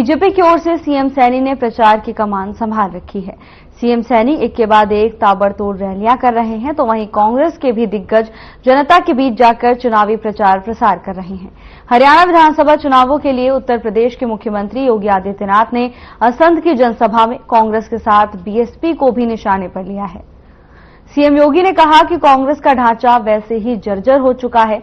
BJP की ओर से CM Saini ने प्रचार की कमान संभाल रखी है। सीएम सैनी एक के बाद एक ताबड़तोड़ रैलियां कर रहे हैं, तो वहीं कांग्रेस के भी दिग्गज जनता के बीच जाकर चुनावी प्रचार प्रसार कर रहे हैं। हरियाणा विधानसभा चुनावों के लिए उत्तर प्रदेश के मुख्यमंत्री योगी आदित्यनाथ ने असंध की जनसभा में कांग्रेस के साथ बीएसपी को भी निशाने पर लिया है। सीएम योगी ने कहा कि कांग्रेस का ढांचा वैसे ही जर्जर हो चुका है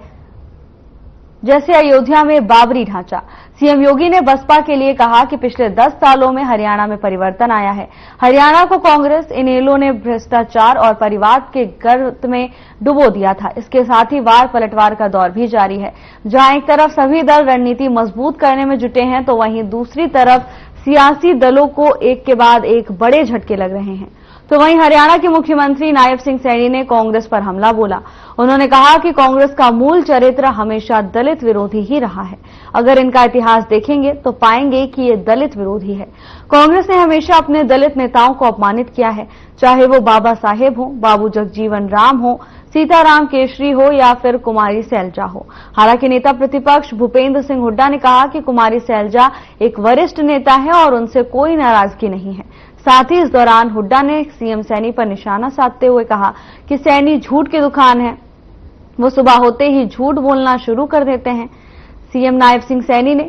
जैसे अयोध्या में बाबरी ढांचा। सीएम योगी ने बसपा के लिए कहा कि पिछले 10 सालों में हरियाणा में परिवर्तन आया है। हरियाणा को कांग्रेस इनेलो ने भ्रष्टाचार और परिवाद के गर्त में डुबो दिया था। इसके साथ ही वार पलटवार का दौर भी जारी है। जहां एक तरफ सभी दल रणनीति मजबूत करने में जुटे हैं, तो वहीं दूसरी तरफ सियासी दलों को एक के बाद एक बड़े झटके लग रहे हैं। तो वहीं हरियाणा के मुख्यमंत्री नायब सिंह सैनी ने कांग्रेस पर हमला बोला। उन्होंने कहा कि कांग्रेस का मूल चरित्र हमेशा दलित विरोधी ही रहा है। अगर इनका इतिहास देखेंगे तो पाएंगे कि ये दलित विरोधी है। कांग्रेस ने हमेशा अपने दलित नेताओं को अपमानित किया है, चाहे वो बाबा साहेब हो, बाबू जगजीवन राम हो, सीताराम केशरी हो या फिर कुमारी सैलजा हो। हालांकि नेता प्रतिपक्ष भूपेंद्र सिंह हुड्डा ने कहा कि कुमारी सैलजा एक वरिष्ठ नेता है और उनसे कोई नाराजगी नहीं है। साथ ही इस दौरान हुड्डा ने सीएम सैनी पर निशाना साधते हुए कहा कि सैनी झूठ की दुकान है, वो सुबह होते ही झूठ बोलना शुरू कर देते हैं। सीएम नायब सिंह सैनी ने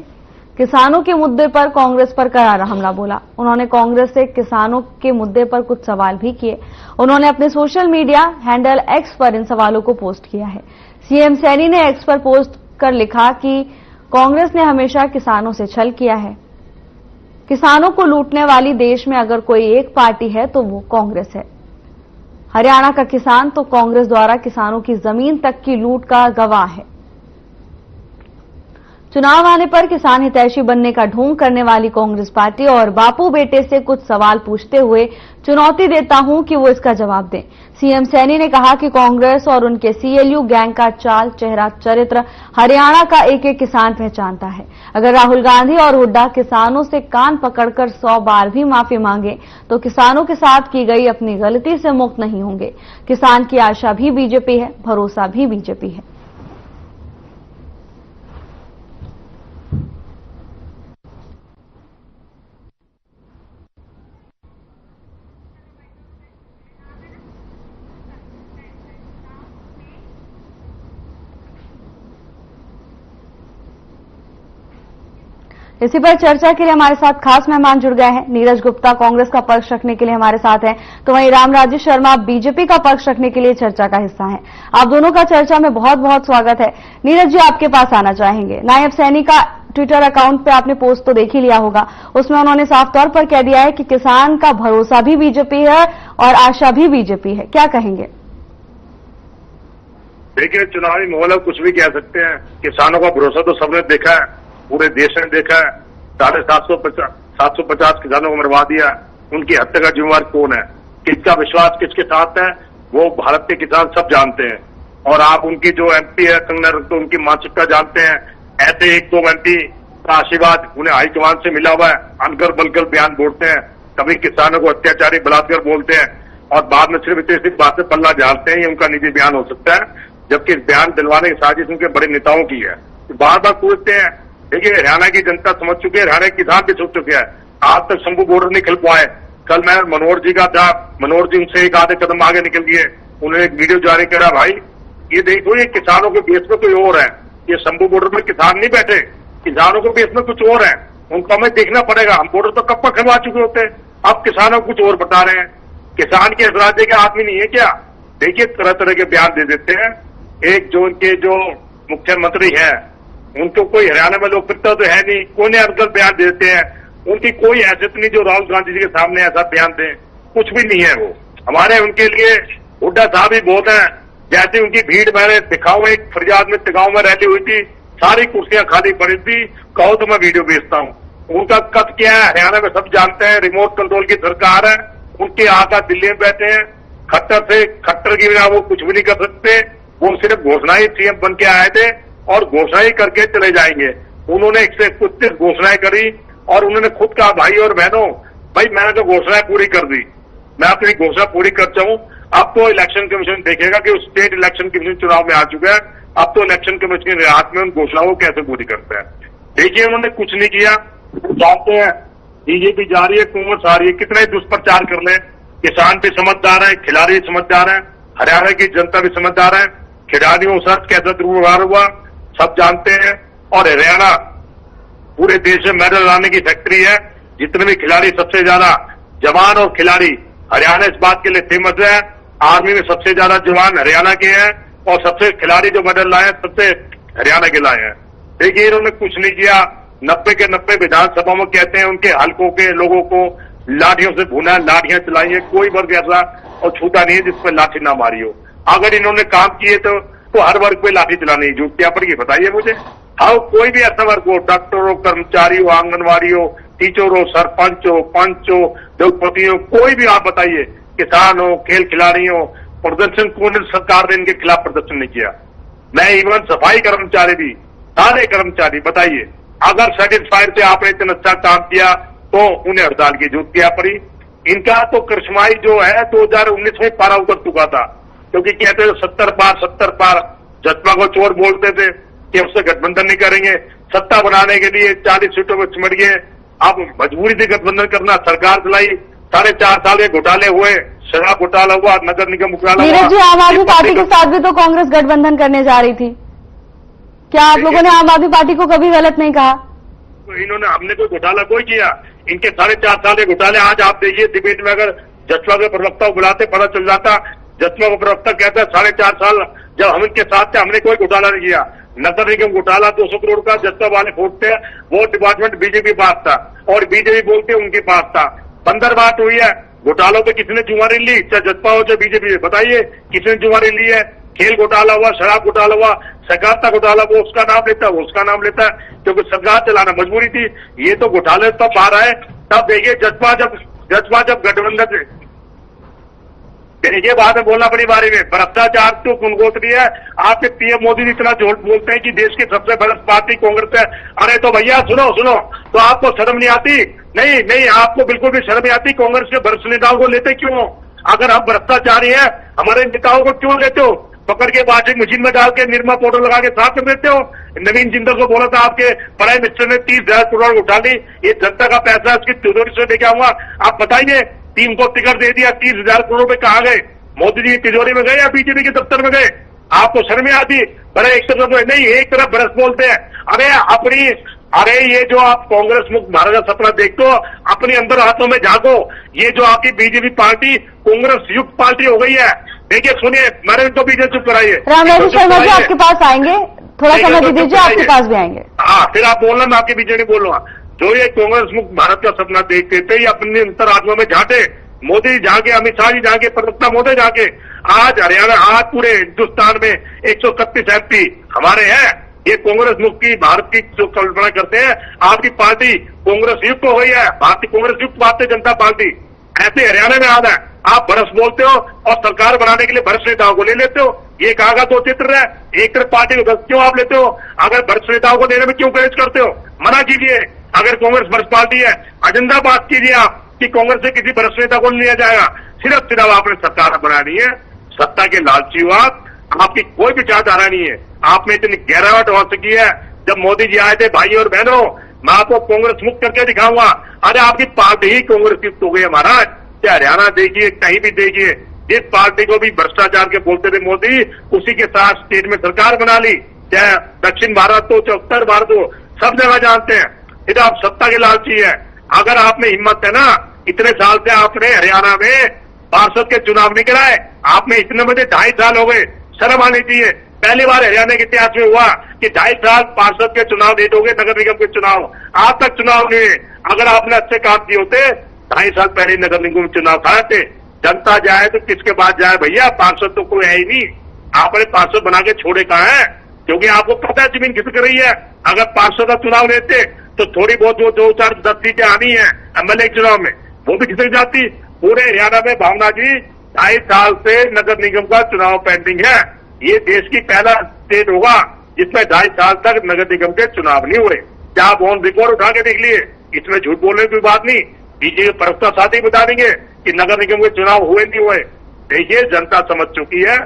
किसानों के मुद्दे पर कांग्रेस पर करारा हमला बोला। उन्होंने कांग्रेस से किसानों के मुद्दे पर कुछ सवाल भी किए। उन्होंने अपने सोशल मीडिया हैंडल एक्स पर इन सवालों को पोस्ट किया है। सीएम सैनी ने एक्स पर पोस्ट कर लिखा कि कांग्रेस ने हमेशा किसानों से छल किया है। किसानों को लूटने वाली देश में अगर कोई एक पार्टी है तो वो कांग्रेस है। हरियाणा का किसान तो कांग्रेस द्वारा किसानों की जमीन तक की लूट का गवाह है। चुनाव आने पर किसान हितैषी बनने का ढोंग करने वाली कांग्रेस पार्टी और बापू बेटे से कुछ सवाल पूछते हुए चुनौती देता हूं कि वो इसका जवाब दें। सीएम सैनी ने कहा कि कांग्रेस और उनके सीएलयू गैंग का चाल, चेहरा, चरित्र हरियाणा का एक एक किसान पहचानता है। अगर राहुल गांधी और हुड्डा किसानों से कान पकड़कर 100 बार भी माफी मांगे तो किसानों के साथ की गई अपनी गलती से मुक्त नहीं होंगे। किसान की आशा भी बीजेपी है, भरोसा भी बीजेपी है। इसी पर चर्चा के लिए हमारे साथ खास मेहमान जुड़ गए हैं। नीरज गुप्ता कांग्रेस का पक्ष रखने के लिए हमारे साथ हैं, तो वहीं रामराजेश शर्मा बीजेपी का पक्ष रखने के लिए चर्चा का हिस्सा हैं। आप दोनों का चर्चा में बहुत बहुत स्वागत है। नीरज जी, आपके पास आना चाहेंगे। नायब सैनी का ट्विटर अकाउंट पे आपने पोस्ट तो देख ही लिया होगा। उसमें उन्होंने साफ तौर पर कह दिया है कि किसान का भरोसा भी बीजेपी है और आशा भी बीजेपी है। क्या कहेंगे? देखिए, चुनावी माहौल कुछ भी कह सकते हैं। किसानों का भरोसा तो सबने देखा है, पूरे देश ने देखा है। 750 किसानों को मरवा दिया। उनकी हत्या का जिम्मेवार कौन है? किसका विश्वास किसके साथ है वो भारत के किसान सब जानते हैं। और आप उनकी जो एमपी है कंगना रनौत, तो उनकी मानसिकता जानते हैं। ऐसे 1-2 एमपी का आशीर्वाद उन्हें हाईकमान से मिला हुआ है। अनकर बलकर बयान बोलते हैं, कभी किसानों को अत्याचारी बलात्कार बोलते हैं और बाद में सिर्फ इतनी बातें पल्ला झाड़ते हैं। ये उनका निजी बयान हो सकता है, जबकि इस बयान दिलवाने की साजिश उनके बड़े नेताओं की है। बार बार पूछते हैं। देखिए, हरियाणा की जनता समझ चुकी है, हरियाणा के किसान भी सोच चुके हैं। आज तक शंभू बॉर्डर नहीं खिल पाए। कल मैं मनोहर जी का था, मनोहर जी उनसे एक आधे कदम आगे निकल गए। उन्होंने एक वीडियो जारी करा, भाई ये देखो, ये किसानों के बेस में कोई और है। ये शंभू बॉर्डर में किसान नहीं बैठे, किसानों के बेस में कुछ और है। उनको हमें देखना पड़ेगा। हम बॉर्डर तो कब खिलवा चुके होते, अब किसानों को कुछ और बता रहे हैं। किसान के स्वराज्य के आदमी नहीं है क्या? देखिए, तरह तरह के बयान दे देते हैं। एक जो उनके जो मुख्यमंत्री है, उनको कोई हरियाणा में लोकप्रियता तो है नहीं, कोई ने अनकर बयान देते हैं। उनकी कोई हैसियत नहीं जो राहुल गांधी जी के सामने ऐसा बयान दें। कुछ भी नहीं है वो। हमारे उनके लिए हुड्डा साहब ही बहुत है। जैसे उनकी भीड़ मैंने दिखाऊं, एक फरियाद में टिकाऊ में रैली हुई थी, सारी कुर्सियां खाली पड़ी थी। कहो तो मैं वीडियो भेजता हूं। उनका कद क्या है हरियाणा में सब जानते हैं। रिमोट कंट्रोल की सरकार है, उनके आका दिल्ली में बैठे हैं। खट्टर की बिना वो कुछ भी नहीं कर सकते। वो सिर्फ घोषणाएं सीएम बन के आए थे और घोषणाएं करके चले जाएंगे। उन्होंने 131 घोषणाएं करी और उन्होंने खुद कहा, भाई और बहनों, भाई मैंने तो घोषणाएं पूरी कर दी, मैं अपनी घोषणा पूरी कर चाहूं। अब तो इलेक्शन कमीशन देखेगा कि स्टेट इलेक्शन कमीशन चुनाव में आ चुका है। अब तो इलेक्शन कमीशन के हाथ में उन घोषणाओं को कैसे पूरी करता है। देखिए, उन्होंने कुछ नहीं किया। जानते हैं बीजेपी जा रही है, कांग्रेस आ रही है, कितना ही दुष्प्रचार कर ले, किसान भी समझदार है, खिलाड़ी भी समझदार है, हरियाणा की जनता भी समझदार है, खिलाड़ियों के साथ कैसा दुर्व्यवहार हुआ सब जानते हैं। और हरियाणा पूरे देश में मेडल लाने की फैक्ट्री है, जितने भी खिलाड़ी सबसे ज्यादा जवान और खिलाड़ी हरियाणा इस बात के लिए फेमस है। आर्मी में सबसे ज्यादा जवान हरियाणा के हैं और सबसे खिलाड़ी जो मेडल लाए सबसे हरियाणा के लाए हैं। देखिए इन्होंने कुछ नहीं किया, 90 के 90 विधानसभा में कहते हैं उनके हलकों के लोगों को लाठियों से भूना, लाठियां चलाई है, कोई वर्ग ऐसा और छूटा नहीं है जिसपे लाठी ना मारी हो। अगर इन्होंने काम किए तो हर वर्ग पे लाठी चलाने की जरूरत क्या पड़ेगी बताइए मुझे। हाँ कोई भी ऐसा वर्ग हो, डॉक्टर हो, कर्मचारी हो, आंगनबाड़ी हो, टीचर हो, सरपंच हो, पंच हो, उद्योगपति हो, कोई भी आप बताइए, किसान हो, खेल खिलाड़ी हो, प्रदर्शन कौन सरकार ने इनके खिलाफ प्रदर्शन नहीं किया। मैं इवन सफाई कर्मचारी भी, सारे कर्मचारी बताइए, अगर सेटिस्फाइड से आपने इतना अच्छा काम किया तो उन्हें हड़ताल की जरूरत क्या पड़ी। इनका तो कृष्माई जो है 2019 में पारा उतर चुका था, क्योंकि कहते थे 70 पार जसपा को चोर बोलते थे कि उससे गठबंधन नहीं करेंगे, सत्ता बनाने के लिए 40 सीटों में सिमट गए। अब मजबूरी थी गठबंधन करना, सरकार चलाई, 4.5 साल के घोटाले हुए, शराब घोटाला हुआ, नगर निगम घोटाला हुआ। नीरज जी, आम आदमी पार्टी के साथ भी तो कांग्रेस गठबंधन करने जा रही थी, क्या आप लोगों ने आम आदमी पार्टी को कभी गलत नहीं कहा? तो इन्होंने, हमने कोई घोटाला कोई किया, इनके 4.5 साल के घोटाले आज आप देखिए डिबेट में अगर जसपा के प्रवक्ता को बुलाते पता चल जाता। जसपा का प्रवक्ता कहता है 4.5 साल जब हम इनके साथ थे हमने कोई घोटाला नहीं किया। नगर निगम घोटाला 200 करोड़ का जसपा वाले फोड़ते हैं, वो डिपार्टमेंट बीजेपी पास था और बीजेपी बोलते उनके पास था। 15 बात हुई है, घोटालों पे किसने जुम्मेवारी ली, चाहे जसपा हो चाहे बीजेपी, बताइए किसने जुम्मेवारी ली है। खेल घोटाला हुआ, शराब घोटाला हुआ, सहकारिता घोटाला, वो उसका नाम लेता है, वो उसका नाम लेता है, क्योंकि सरकार चलाना मजबूरी थी। ये तो घोटाले तब आ रहा है, तब देखिए जसपा जब गठबंधन से देखिए बाद में बोलना अपनी बारे में भ्रष्टाचार तो कुनगोत्री है। आपके पीएम मोदी जी इतना झूठ बोलते हैं कि देश की सबसे भ्रष्ट पार्टी कांग्रेस है। अरे तो भैया सुनो तो आपको शर्म नहीं आती? नहीं आपको बिल्कुल भी शर्म नहीं आती। कांग्रेस के भ्रष्ट नेताओं को लेते क्यों? अगर हम भ्रष्टाचारी हैं, हमारे नेताओं को क्यों लेते हो? पकड़ के वॉशिंग मशीन में डाल के निर्मा पाउडर लगा के साफ कर देते हो। नवीन जिंदल को बोला था आपके प्राइम मिनिस्टर ने 30,000 करोड़ उठा ली, ये जनता का पैसा उसकी तिजोरी से लेके आऊंगा। आप बताइए, टीम को टिकट दे दिया, 30,000 करोड़ रुपए कहाँ गए? मोदी जी की तिजोरी में गए या बीजेपी के दफ्तर में गए? आपको शर्म आती? अरे एक तरफ नहीं, एक तरफ भ्रष्ट बोलते हैं। अरे ये जो आप कांग्रेस मुक्त भारत का सपना देखते हो, अपने अंदर हाथों में झांको। ये जो आपकी बीजेपी पार्टी कांग्रेस युक्त पार्टी हो गई है। देखिए सुनिए, मैंने तो बीजेपी चुप कराइए। रामराज शर्मा जी आपके पास आएंगे, थोड़ा समय दीजिए, आपके पास भी आएंगे। हाँ फिर आप बोलना, मैं आपके बीजेपी नहीं बोल रहा। जो ये कांग्रेस मुक्त भारत का सपना देखते थे, ये अपने अंतर आत्मा में झांके। मोदी जी झांके, अमित शाह जी झांके, प्रवक्ता मोदी झांके। आज हरियाणा, आज पूरे हिंदुस्तान में 131 MP हमारे हैं। ये कांग्रेस मुक्त की भारत की जो कल्पना करते हैं, आपकी पार्टी कांग्रेस युक्त हो गई है, भारतीय कांग्रेस युक्त भारतीय जनता पार्टी। ऐसे हरियाणा में आता है, आप भ्रष्ट बोलते हो और सरकार बनाने के लिए भ्रष्ट नेताओं को ले लेते हो। ये कहा का तो चित्र है, एक तरफ पार्टी को क्यों आप लेते हो? अगर भ्रष्ट नेताओं को लेने में क्यों परहेज करते हो? मना कीजिए। अगर कांग्रेस भ्रष्ट पार्टी है, एजेंडा बात कीजिए आप कि कांग्रेस से किसी भ्रष्ट नेता को नहीं लिया जाएगा। सिर्फ आपने सरकार बनानी है, सत्ता के लालची हो आप। आपकी कोई विचारधारा नहीं है। आपने इतनी गिरावट हो चुकी है। जब मोदी जी आए थे, भाई और बहनों, मैं आपको कांग्रेस मुक्त करके दिखाऊंगा। अरे आपकी पार्टी ही कांग्रेस युक्त हो गई है महाराज। चाहे हरियाणा देखिए, कहीं भी देखिए, जिस पार्टी को भी भ्रष्टाचार के बोलते थे मोदी, उसी के साथ स्टेट में सरकार बना ली। चाहे दक्षिण भारत हो, चाहे उत्तर भारत हो, सब जगह जानते हैं। इधर आप सत्ता के लालची है। अगर आप में हिम्मत है ना, इतने साल से आपने हरियाणा में पार्षद के चुनाव नहीं कराए, आपने इतने बजे 2.5 साल हो गए, शर्म आनी चाहिए। पहली बार हरियाणा के इतिहास में हुआ कि 2.5 साल पार्षद के चुनाव लेट हो गए, नगर निगम के चुनाव आज तक चुनाव नहीं है। अगर आपने अच्छे काम किए होते, 2.5 साल पहले नगर निगम चुनाव कराए थे। जनता जाए तो किसके बाद जाए भैया? पार्षद तो कोई है ही नहीं। आपने पार्षद बना के छोड़े कहाँ है? क्योंकि आपको पता है जमीन खिसक रही है। अगर पार्षद का चुनाव लेते तो थोड़ी बहुत जो 2-4-10 सीटें आनी है MLA चुनाव में, वो भी खिसक जाती। पूरे हरियाणा में भावना जी 2.5 साल से नगर निगम का चुनाव पेंडिंग है। ये देश की पहला स्टेट होगा जिसमें 2.5 साल तक नगर निगम के चुनाव नहीं हुए। क्या आप ऑन रिकॉर्ड उठा के देख लिए? इसमें झूठ बोलने की बात नहीं। बीजेपी प्रवक्ता साथ ही बता देंगे कि नगर निगम के चुनाव हुए नहीं हुए। देखिए जनता समझ चुकी है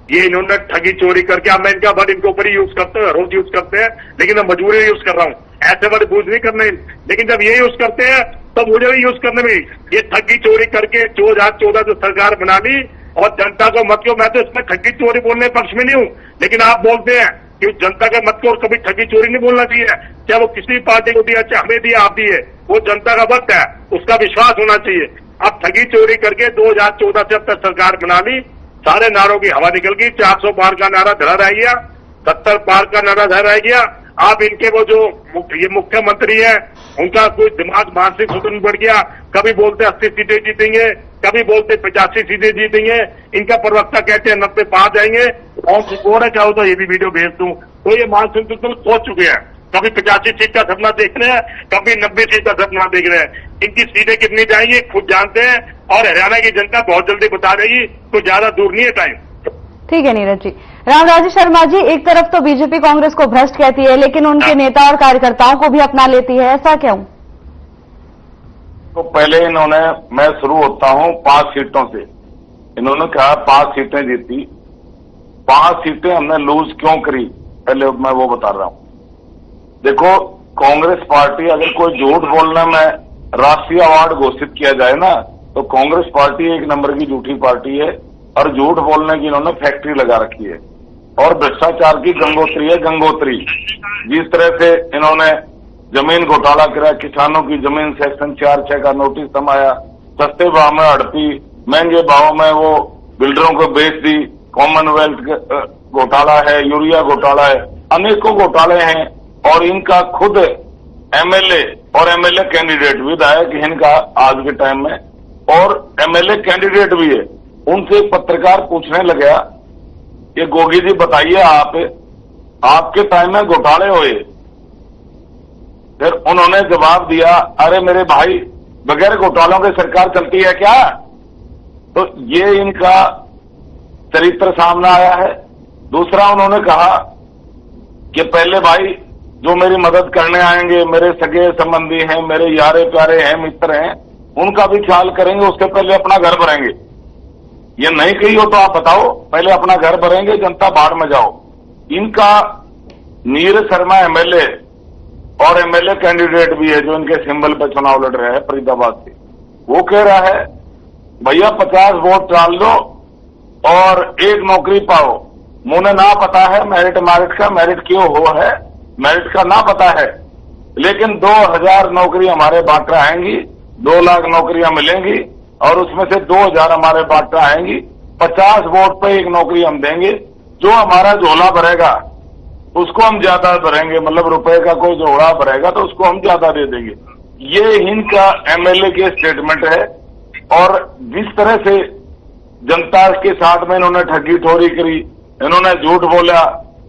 ये इन्होंने ठगी चोरी करके, अब मैं इनका वर्ड इनको ऊपर ही यूज करते हैं, रोज यूज करते हैं, लेकिन मैं मजबूरी यूज कर रहा हूँ, ऐसे वर्ड यूज नहीं करने। लेकिन जब ये यूज करते हैं तो मुझे भी यूज करने में, ये ठगी चोरी करके 2014 से सरकार बना ली और जनता को मत क्यों, मैं तो इसमें ठगी चोरी बोलने के पक्ष में नहीं हूँ, लेकिन आप बोलते हैं कि जनता का मत को कभी ठगी चोरी नहीं बोलना चाहिए, चाहे वो किसी पार्टी को दिया, चाहे हमें दिया, आप दिए, वो जनता का वक्त है, उसका विश्वास होना चाहिए। अब ठगी चोरी करके 2014 से अब तक सरकार बना ली, सारे नारों की हवा निकल गई, 400 पार का नारा धरा रह गया, 70 पार का नारा धरा रह गया। आप इनके वो जो ये मुख्यमंत्री है, उनका कोई दिमाग मानसिक सुकून बढ़ गया, कभी बोलते 80 सीटें जीतेंगे, कभी बोलते 85 सीटें जीतेंगे, इनका प्रवक्ता कहते हैं 90 पार जाएंगे, और सिकोड़ा चाहो तो ये भी वीडियो भेज दूं, तो ये मानसिक सुकून सोच चुके हैं, कभी 85 सीट का सपना देख रहे हैं, कभी 90 सीट का सपना देख रहे हैं। इनकी सीटें कितनी जाएंगी खुद जानते हैं, और हरियाणा की जनता बहुत जल्दी बता देगी, तो ज्यादा दूर नहीं है टाइम। ठीक है नीरज जी। रामराजे शर्मा जी, एक तरफ तो बीजेपी कांग्रेस को भ्रष्ट कहती है, लेकिन उनके नेता और कार्यकर्ताओं को भी अपना लेती है, ऐसा क्यों? तो पहले इन्होंने, मैं शुरू होता हूं 5 सीटों से, इन्होंने कहा 5 सीटें जीती, 5 सीटें हमने लूज क्यों करी, पहले मैं वो बता रहा हूं। देखो, कांग्रेस पार्टी अगर कोई झूठ बोलने में राष्ट्रीय अवार्ड घोषित किया जाए ना, तो कांग्रेस पार्टी 1 नंबर की झूठी पार्टी है, और झूठ बोलने की इन्होंने फैक्ट्री लगा रखी है, और भ्रष्टाचार की गंगोत्री है, गंगोत्री। जिस तरह से इन्होंने जमीन घोटाला करा, किसानों की जमीन सेक्शन 4(6) का नोटिस थमाया, सस्ते भाव में हड़पी, महंगे भाव में वो बिल्डरों को बेच दी, कॉमनवेल्थ घोटाला है, यूरिया घोटाला है, अनेकों घोटाले हैं। और इनका खुद एमएलए और एमएलए कैंडिडेट, विधायक इनका आज के टाइम में, और एमएलए कैंडिडेट भी है, उनसे एक पत्रकार पूछने लगा, ये गोगी जी बताइए, आपके टाइम में घोटाले हुए? फिर उन्होंने जवाब दिया, अरे मेरे भाई, बगैर घोटालों के सरकार चलती है क्या? तो ये इनका चरित्र सामने आया है। दूसरा, उन्होंने कहा कि पहले भाई जो मेरी मदद करने आएंगे, मेरे सगे संबंधी हैं, मेरे यारे प्यारे हैं, मित्र हैं, उनका भी ख्याल करेंगे, उससे पहले अपना घर भरेंगे। ये नहीं कही हो तो आप बताओ, पहले अपना घर भरेंगे, जनता बाढ़ में जाओ। इनका नीरज शर्मा एमएलए और एमएलए कैंडिडेट भी है, जो इनके सिंबल पर चुनाव लड़ रहा है फरीदाबाद से, वो कह रहा है भैया 50 वोट डाल दो और 1 नौकरी पाओ। मुझे ना पता है मेरिट का, मेरिट क्यों हो है, मेरिट का ना पता है, लेकिन 2000 नौकरी हमारे बांटा आएंगी, 2 लाख नौकरियां मिलेंगी, और उसमें से 2000 हमारे बांटा आएंगी, 50 वोट पे 1 नौकरी हम देंगे, जो हमारा झोला भरेगा उसको हम ज्यादा भरेंगे, मतलब रुपए का कोई झोला भरेगा तो उसको हम ज्यादा दे देंगे। ये इनका एमएलए के स्टेटमेंट है। और जिस तरह से जनता के साथ में इन्होंने ठगी ठोरी करी, इन्होंने झूठ बोला,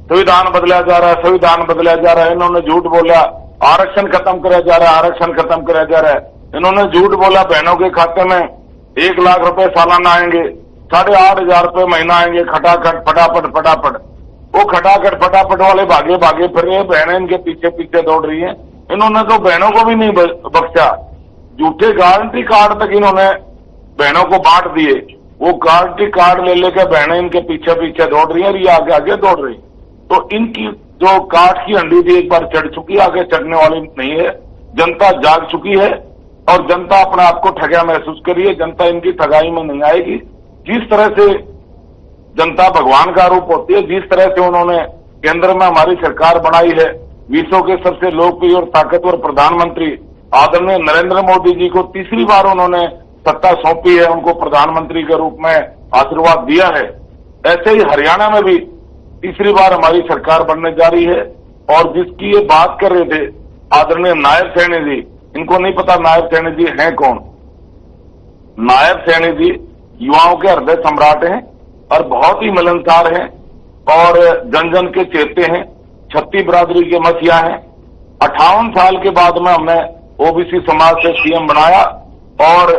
संविधान बदला जा रहा है, संविधान बदला जा रहा है, इन्होंने झूठ बोला, आरक्षण खत्म कराया जा रहा है, आरक्षण खत्म कराया जा रहा है, इन्होंने झूठ बोला बहनों के खाते में 1 लाख रुपए सालाना आएंगे, 8,500 रुपए महीना आएंगे, खटाखट फटाफट। वो खटाखट फटाफट वाले भागे फिर रहे, बहनें इनके पीछे पीछे दौड़ रही हैं। इन्होंने तो बहनों को भी नहीं बख्शा, झूठे गारंटी कार्ड तक इन्होंने बहनों को बांट दिए। वो गारंटी कार्ड ले लेकर बहनें इनके पीछे पीछे दौड़ रही हैं, और ये आगे आगे दौड़ रही। तो इनकी जो काठ की हंडी थी एक बार चढ़ चुकी, आगे चढ़ने वाली नहीं है। जनता जाग चुकी है, और जनता अपने आप को ठगा महसूस करिए, जनता इनकी ठगाई में नहीं आएगी। जिस तरह से जनता भगवान का रूप होती है, जिस तरह से उन्होंने केंद्र में हमारी सरकार बनाई है, विश्व के सबसे लोकप्रिय और ताकतवर प्रधानमंत्री आदरणीय नरेंद्र मोदी जी को तीसरी बार उन्होंने सत्ता सौंपी है, उनको प्रधानमंत्री के रूप में आशीर्वाद दिया है। ऐसे ही हरियाणा में भी तीसरी बार हमारी सरकार बनने जा रही है। और जिसकी ये बात कर रहे थे आदरणीय नायब सैनी जी, इनको नहीं पता नायब सैनी जी हैं कौन। नायब सैनी जी युवाओं के हृदय सम्राट हैं, और बहुत ही मिलनसार हैं, और जन जन के चेते हैं, छत्ती बिरादरी के मसीहा हैं। 58 साल के बाद में हमने ओबीसी समाज से सीएम बनाया, और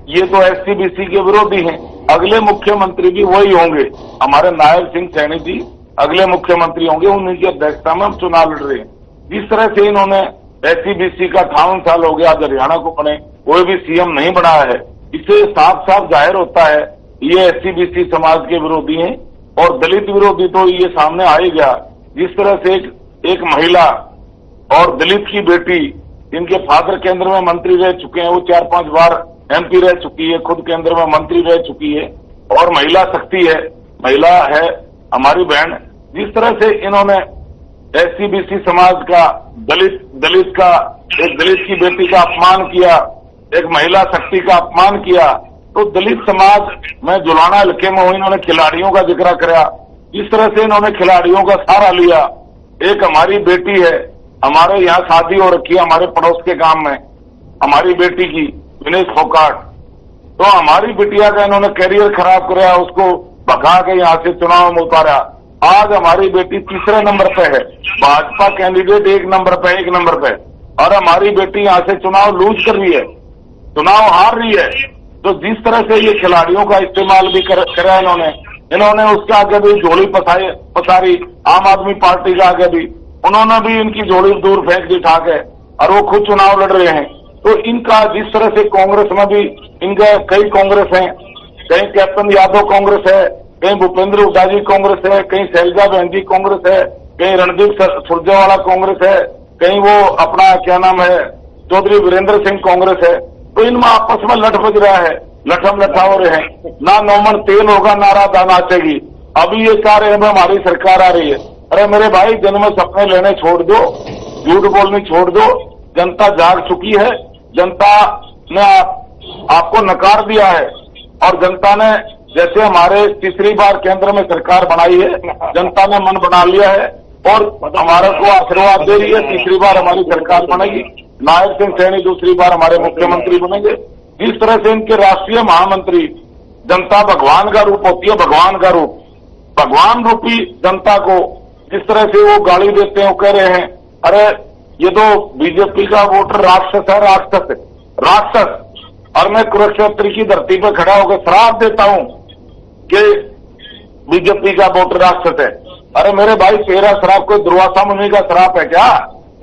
ये तो एससी-बीसी के विरोधी हैं। अगले मुख्यमंत्री भी वही होंगे, हमारे नायब सिंह सैनी जी अगले मुख्यमंत्री होंगे, उन्हीं की अध्यक्षता में हम चुनाव लड़ रहे हैं। जिस तरह से इन्होंने एससी-बीसी का 58 साल हो गया, आज हरियाणा को बने, कोई भी सीएम नहीं बनाया है। इससे साफ साफ जाहिर होता है ये SC/BC समाज के विरोधी हैं और दलित विरोधी तो ये सामने आ ही गया। जिस तरह से एक महिला और दलित की बेटी, इनके फादर केंद्र में मंत्री रह चुके हैं, वो 4-5 बार MP रह चुकी है, खुद केंद्र में मंत्री रह चुकी है और महिला शक्ति है, महिला है हमारी बहन। जिस तरह से इन्होंने SC/BC समाज का, दलित का, एक दलित की बेटी का अपमान किया, एक महिला शक्ति का अपमान किया, तो दलित समाज में जुलाना हल्के में इन्होंने खिलाड़ियों का जिक्र करा। इस तरह से इन्होंने खिलाड़ियों का सहारा लिया। एक हमारी बेटी है, हमारे यहाँ शादी हो रखी है हमारे पड़ोस के गांव में, हमारी बेटी की, विनेश फोगाट, तो हमारी बिटिया का इन्होंने करियर खराब कराया, उसको भगा के यहाँ से चुनाव में उतारा। आज हमारी बेटी तीसरे नंबर पे है, भाजपा कैंडिडेट 1 नंबर पे, और हमारी बेटी यहाँ से चुनाव लूज कर रही है, चुनाव हार रही है। तो जिस तरह से ये खिलाड़ियों का इस्तेमाल भी करा इन्होंने उसके आगे भी झोली पसारी, आम आदमी पार्टी के आगे भी उन्होंने भी इनकी झोली दूर फेंक दी उठा के, और वो खुद चुनाव लड़ रहे हैं। तो इनका जिस तरह से कांग्रेस में भी इनके कई कांग्रेस हैं, कहीं कैप्टन यादव कांग्रेस है, कहीं भूपेंद्र हुड्डा जी कांग्रेस है, कहीं शैलजा बहन जी कांग्रेस है, कहीं रणदीप सुरजेवाला कांग्रेस है, कहीं वो अपना क्या नाम है चौधरी वीरेंद्र सिंह कांग्रेस है। तो इनमें आपस में लठ बज रहा है, लठम लठा हो रहे हैं, ना नौमन तेल होगा ना राधा नाचेगी। अभी ये कह रहे हैं हमारी सरकार आ रही है। अरे मेरे भाई, जन्म सपने लेने छोड़ दो, झूठ बोलने छोड़ दो। जनता जाग चुकी है, जनता ने आपको नकार दिया है, और जनता ने जैसे हमारे तीसरी बार केंद्र में सरकार बनाई है, जनता ने मन बना लिया है और हमारे को आशीर्वाद दे रही है। तीसरी बार हमारी सरकार बनेगी, नायब सिंह सैनी दूसरी बार हमारे मुख्यमंत्री बनेंगे। जिस तरह से इनके राष्ट्रीय महामंत्री, जनता भगवान का रूप होती है, भगवान का रूप, भगवान रूपी जनता को जिस तरह से वो गाली देते हैं, वो कह रहे हैं अरे ये तो बीजेपी का वोटर राक्षस है, राक्षस। और मैं कुरुक्षेत्र की धरती पर खड़ा होकर श्राप देता हूं कि बीजेपी का वोटर राक्षस है। अरे मेरे भाई, तेरा श्राप कोई दुर्वासा मुनि का श्राप है क्या?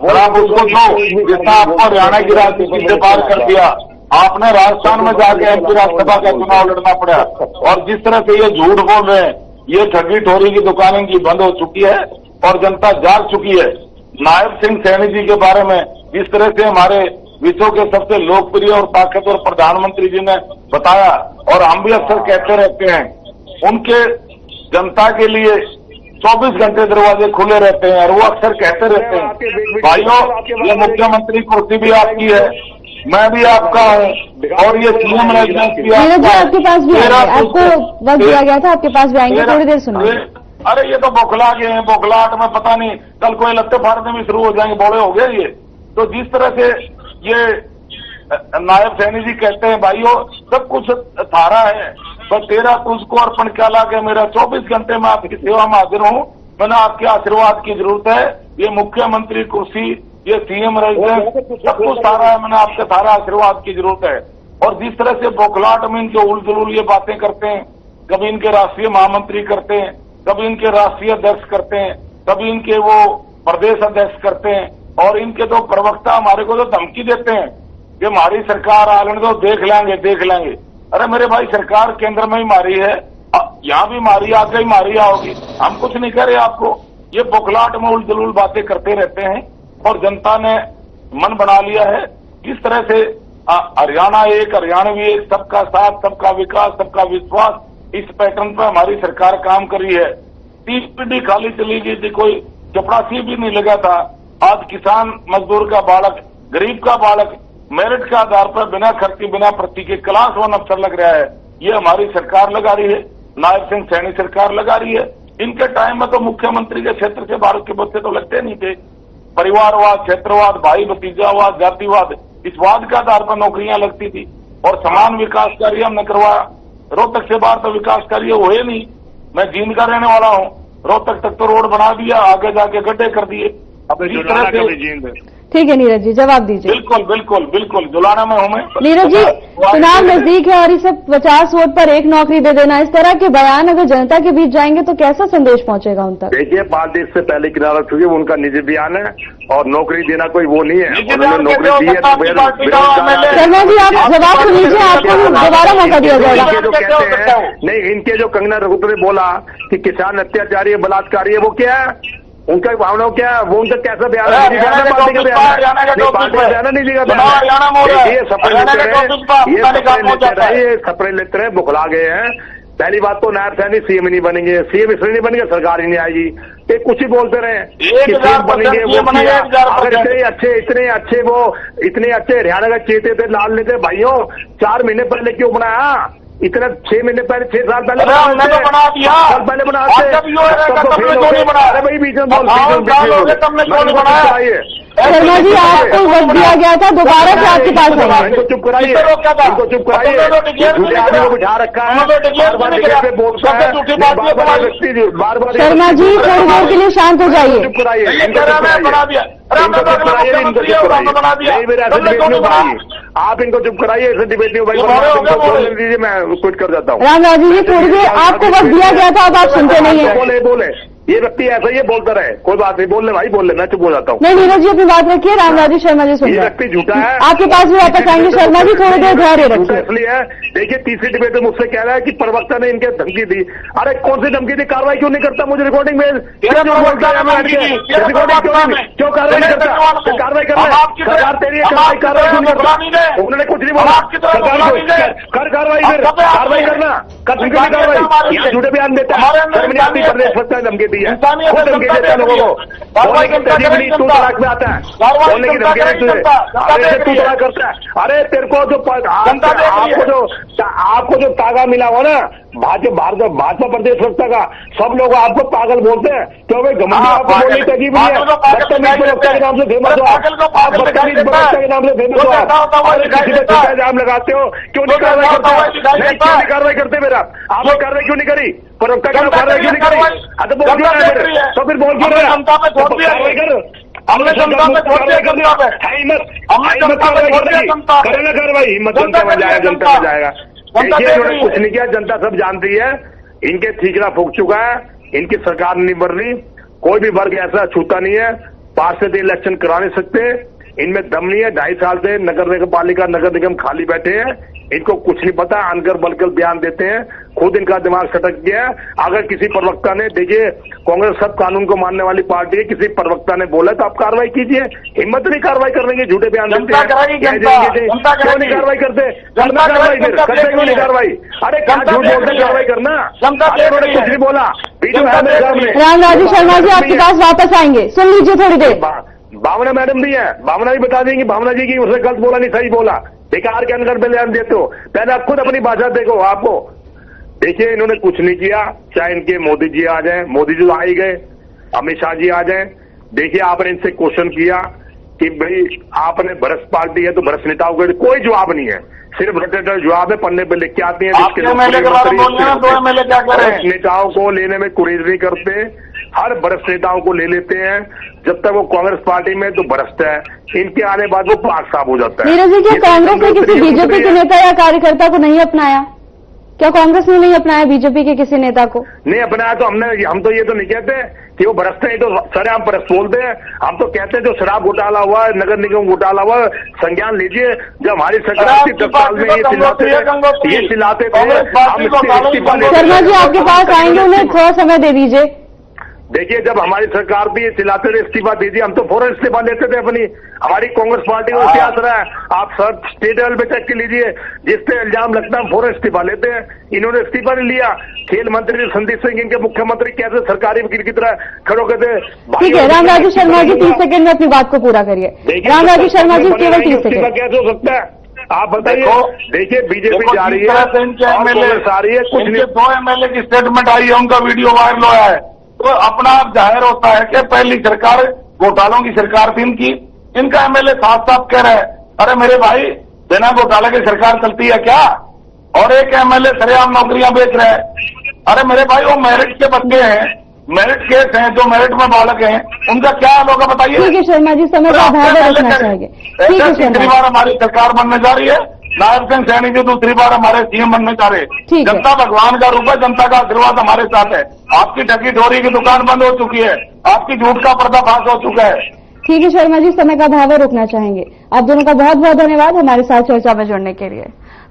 श्राप उसको दो जितना आपको हरियाणा की राजनीति से पार कर दिया। आपने राजस्थान में जाके MP राज्यसभा का चुनाव लड़ना पड़ा, और जिस तरह से ये झूठ बोल रहे हैं, ये ठगी ठोरी की दुकानें की बंद हो चुकी है और जनता जाग चुकी है। नायब सिंह सैनी जी के बारे में जिस तरह से हमारे विश्व के सबसे लोकप्रिय और ताकतवर प्रधानमंत्री जी ने बताया, और हम भी अक्सर कहते रहते हैं, उनके जनता के लिए 24 घंटे दरवाजे खुले रहते हैं, और वो अक्सर कहते रहते हैं भाइयों, ये मुख्यमंत्री कुर्सी भी आपकी है, मैं भी आपका हूँ, और ये CM रेजिडेंस भी आपके पास भी आपको वक्त दिया गया था, आपके पास भी आएंगे, थोड़ी देर सुनिए। अरे ये तो बौखला गए हैं, बौखलाहट में पता नहीं कल कोई लत्ते फाड़ने भी शुरू हो जाएंगे, बौड़े हो गए ये। तो जिस तरह से ये नायब सैनी जी कहते हैं भाइयों, सब कुछ थारा है, बस तेरा तुझको अर्पण क्या लागे मेरा, 24 घंटे में आपकी सेवा में हाजिर हूँ, मैंने आपके आशीर्वाद की जरूरत है। ये मुख्यमंत्री कुर्सी, ये CM रेजिडेंस, सब कुछ सारा है, मैंने आपके सारा आशीर्वाद की जरूरत है। और जिस तरह से बौखलाहट में इनके उल जुलूल ये बातें करते हैं, कभी इनके राष्ट्रीय महामंत्री करते हैं, कभी इनके राष्ट्रीय अध्यक्ष करते हैं, कभी इनके वो प्रदेश अध्यक्ष करते हैं, और इनके तो प्रवक्ता हमारे को तो धमकी देते हैं कि हमारी सरकार आने दो, देख लेंगे। अरे मेरे भाई, सरकार केंद्र में ही मारी है, यहाँ भी मारी, आगे ही मारी आओगी, हम कुछ नहीं कर रहे आपको। ये बौखलाहट में उल जुलूल बातें करते रहते हैं, और जनता ने मन बना लिया है। जिस तरह से हरियाणा एक, हरियाणवी एक, सबका साथ, सबका विकास, सबका विश्वास, इस पैटर्न पर हमारी सरकार काम कर रही है। 30 पीढ़ी खाली चली गई थी, कोई चपरासी भी नहीं लगा था। आज किसान मजदूर का बालक, गरीब का बालक मेरिट के आधार पर बिना खर्ची, बिना प्रति के क्लास 1 अफसर लग रहा है। ये हमारी सरकार लगा रही है, नायब सिंह सैनी सरकार लगा रही है। इनके टाइम में तो मुख्यमंत्री के क्षेत्र से भारत के बच्चे तो लगते नहीं थे। परिवारवाद, क्षेत्रवाद, भाई भतीजावाद, जातिवाद, इस वाद के आधार पर नौकरियां लगती थी, और समान विकास कार्य हमने करवाया। रोहतक से बाहर तो विकास कार्य हुए नहीं। मैं जींद का रहने वाला हूँ, रोहतक तक तो रोड बना दिया, आगे जाके गड्ढे कर दिए। अब इस तरह से ठीक है नीरज जी, जवाब दीजिए। बिल्कुल बिल्कुल बिल्कुल जुलाना में हूं मैं। नीरज जी, चुनाव नजदीक है और इसे 50 वोट पर एक नौकरी दे देना, इस तरह के बयान अगर जनता के बीच जाएंगे तो कैसा संदेश पहुंचेगा उन तक? देखिए, पार्टी इससे पहले किनारा चुकी, वो उनका निजी बयान है और नौकरी देना कोई वो नहीं है। उन्होंने नौकरी दी है तो शर्मा जी, आप जवाब तो लीजिए, आपको दोबारा मौका दिया जाएगा। इनके जो कहते हैं, नहीं, इनके जो कंगना रनौत ने बोला कि किसान अत्याचारी है, बलात्कारी है, वो क्या है? उनका भावना क्या है? वो उनका कैसा बयान है? पार्टी का बयान है, पार्टी का बयान नहीं दिखा बयान। ये सपने लेते रहे, ये सपने लेते रहे, बुखला गए हैं। पहली बात तो नायब सैनी सीएम नहीं बनेंगे, सीएम इसलिए नहीं बनेंगे, सरकार ही नहीं आएगी। ये कुछ ही बोलते रहे कि सीएम बनेंगे, वो किया। अगर इतने अच्छे हरियाणा का चेते थे, लाल नेता भाइयों, 4 महीने पहले क्यों बनाया? इतना 6 महीने पहले, 6 साल पहले बना दिया, पहले बनाते। अरे भाई, बीच में शर्मा जी, आपको वक्त दिया गया था, दोबारा से आपके पास आएगा। इनको चुप कराइए, इनको चुप कराइए। झूठे आदमी को बिठा रखा है, बार-बार बोलता है, बार-बार व्यक्ति, बार-बार। शर्मा जी, थोड़ी देर के लिए शांत हो जाइए। चुप कराइए, इनको चुप कराइए, इनको चुप कराइए, इनको चुप कराइए। नहीं, मेरा ऐसे डिबेट नहीं भाई, आप इनको चुप कराइए, ऐसे डिबेट नहीं भाई, दीजिए, मैं क्विट कर जाता हूँ। रामराजू जी, थोड़ी देर आपको वक्त दिया गया था, अब आप सुनते नहीं है। बोले ये व्यक्ति ऐसा ही बोलता रहे, कोई बात नहीं, बोल ले भाई, बोल ले, मैं चुप हो जाता हूँ। नहीं, नीरज जी अपनी बात रखिए, रामराजू शर्मा जी सुन ये रहे हैं। व्यक्ति झूठा है, आपके पास भी वापस आएंगे। शर्मा जी, थोड़ी देर धैर्य रखिए। इसलिए है, देखिए, तीसरी डिबेट में मुझसे कह रहा है कि प्रवक्ता ने इनके धमकी दी। अरे कौन सी धमकी दी? कार्रवाई क्यों नहीं करता? मुझे रिकॉर्डिंग में क्यों बोलता है? क्यों कार्रवाई नहीं करता? कार्रवाई कर रहा है, सरकार तेरी है, कार्रवाई क्यों नहीं करता? उन्होंने कुछ नहीं बोला, कर कार्रवाई, फिर कार्रवाई करना, कर कार्रवाई। यहाँ झूठे बयान देता है, प्रदेश में धमकी दी है, धमकी देता है लोगों को, बोलने की तरीफ नहीं, तू तलाक में आता है, बोलने की धमकी नहीं तुझे, अरे तू तलाक करता है। अरे तेरे को जो आपको जो तागा मिला हो ना भाजपा प्रदेश प्रवक्ता का, सब लोग आपको पागल बोलते हैं। क्यों भाई? घमंडी आपको बोलने की तजीब नहीं है। बदतमीज प्रवक्ता के नाम से फेमस हो आप, बदतमीज प्रवक्ता के नाम से फेमस हो आप, किसी पे झूठा इल्जाम लगाते हो। क्यों नहीं कार्रवाई करते? नहीं, क्यों नहीं कार्रवाई करते? मेरा आपने कार्रवाई क्यों नहीं करी? प्रवक्ता की कार्रवाई क्यों नहीं करी? तो बोल क्यों रहा है? तो फिर बोल क्यों रहा है? कार्रवाई कर, हमने जनता में छोड़ दिया, करेगा कार्रवाई, हिम्मत जनता में जाएगा, जनता में जाएगा। देखिए, इन्होंने कुछ नहीं किया, जनता सब जानती है, इनके ठीकरा फूक चुका है, इनकी सरकार नहीं बन रही, कोई भी वर्ग ऐसा छूता नहीं है, पार्षद इलेक्शन करा नहीं सकते, इनमें दम नहीं है। 2.5 साल से नगर पालिका, नगर निगम खाली बैठे हैं, इनको कुछ नहीं पता, अनकर बलकर बयान देते हैं, खुद इनका दिमाग सटक गया है। अगर किसी प्रवक्ता ने, देखिए, कांग्रेस सब कानून को मानने वाली पार्टी है, किसी प्रवक्ता ने बोला तो आप कार्रवाई कीजिए, हिम्मत नहीं कार्रवाई करने की, झूठे बयान देते हैं, क्यों नहीं कार्रवाई करते? करना कार्रवाई, फिर करते क्यों नहीं कार्रवाई? अरे क्या झूठ बोलते, कार्रवाई करना। उन्होंने कुछ नहीं बोला, बीच में सामने। रामराजू शर्मा जी आपके पास वापस आएंगे, सुन लीजिए थोड़ी देर। भावना मैडम भी है, भावना भी बता देंगी, भावना जी की उसने गलत बोला नहीं, सही बोला, बेकार के अंदर बयान देते हो। पहले आप खुद अपनी भाषा देखो। आपको देखिए, इन्होंने कुछ नहीं किया, चाहे इनके मोदी जी आ जाएं, मोदी जी तो आ ही गए, अमित शाह जी आ जाएं। देखिए, आपने इनसे क्वेश्चन किया कि भाई आपने भ्रष्ट पार्टी है तो भ्रष्ट नेताओं को कोई जवाब नहीं है, सिर्फ रटेटर जवाब है, पन्ने पे लिख के आती है। भ्रष्ट नेताओं को लेने में गुरेज नहीं करते, हर भ्रष्ट नेताओं को ले लेते हैं। जब तक वो कांग्रेस पार्टी में तो भ्रष्ट है, इनके आने बाद वो पाक साफ हो जाता है। नीरज जी, क्या कांग्रेस ने किसी बीजेपी के नेता या कार्यकर्ता को नहीं अपनाया? क्या कांग्रेस ने नहीं अपनाया बीजेपी के किसी नेता को? नहीं अपनाया तो हम तो ये तो नहीं कहते कि वो भ्रष्ट है, तो सरेआम भ्रष्ट बोलते हैं। हम तो कहते हैं जो शराब घोटाला हुआ, नगर निगम घोटाला हुआ, संज्ञान लीजिए। जब हमारी सरकार थी 10 साल में ये चिल्लाते थे। शर्मा जी आपके पास आएंगे, उन्हें थोड़ा समय दे दीजिए। देखिए, जब हमारी सरकार थी, चिल्लाते थे इस्तीफा दीजिए, हम तो फौरन इस्तीफा लेते थे अपनी। हमारी कांग्रेस पार्टी को इतिहास रहा है, आप सब स्टेट लेवल पे चेक के लीजिए, जिस पे इल्जाम लगता है हम फौरन इस्तीफा लेते हैं। इन्होंने इस्तीफा नहीं लिया। खेल मंत्री संदीप सिंह, इनके मुख्यमंत्री कैसे सरकारी वकील की तरह खड़ो करते। ठीक है, रामराजू शर्मा जी 30 सेकंड में अपनी बात को पूरा करिए। रामराजू शर्मा जी केवल 30 सेकंड। कैसे हो सकता है आप बताइए? देखिए, बीजेपी जा रही है, कांग्रेस आ रही है, कुछ नहीं। 2 एमएलए की स्टेटमेंट आई है, उनका वीडियो वायरल हुआ है, तो अपना आप जाहिर होता है कि पहली सरकार घोटालों की सरकार थी इनकी। इनका एमएलए साफ साफ कह रहा है, अरे मेरे भाई, बिना घोटाले की सरकार चलती है क्या? और एक एमएलए सरेआम नौकरियां बेच रहा है। अरे मेरे भाई, वो मेरिट के बच्चे हैं, मेरिट केस हैं, जो मेरिट में बालक हैं, उनका क्या हाल होगा बताइए। ठीक है शर्मा जी, समय का अभाव है, रखना चाहेंगे। ठीक है तीसरी शर्मा बार हमारी सरकार बनने जा रही है। नायब सिंह सैनी जी दूसरी बार हमारे सीएम बनने जा रहे हैं। ठीक है। जनता भगवान का रूप है, जनता का आशीर्वाद हमारे साथ है। आपकी ठगी ठोरी की दुकान बंद हो चुकी है, आपकी झूठ का पर्दाफाश हो चुका है। ठीक है शर्मा जी, समय का अभाव है, रुकना चाहेंगे। आप दोनों का बहुत बहुत धन्यवाद हमारे साथ चर्चा में जुड़ने के लिए।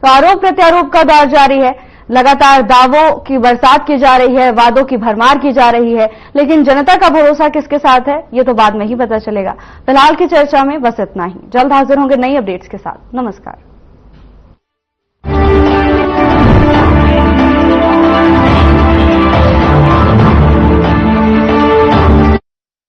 तो आरोप प्रत्यारोप का दौर जारी है, लगातार दावों की बरसात की जा रही है, वादों की भरमार की जा रही है, लेकिन जनता का भरोसा किसके साथ है ये तो बाद में ही पता चलेगा। फिलहाल की चर्चा में बस इतना ही। जल्द हाजिर होंगे नई अपडेट्स के साथ। नमस्कार।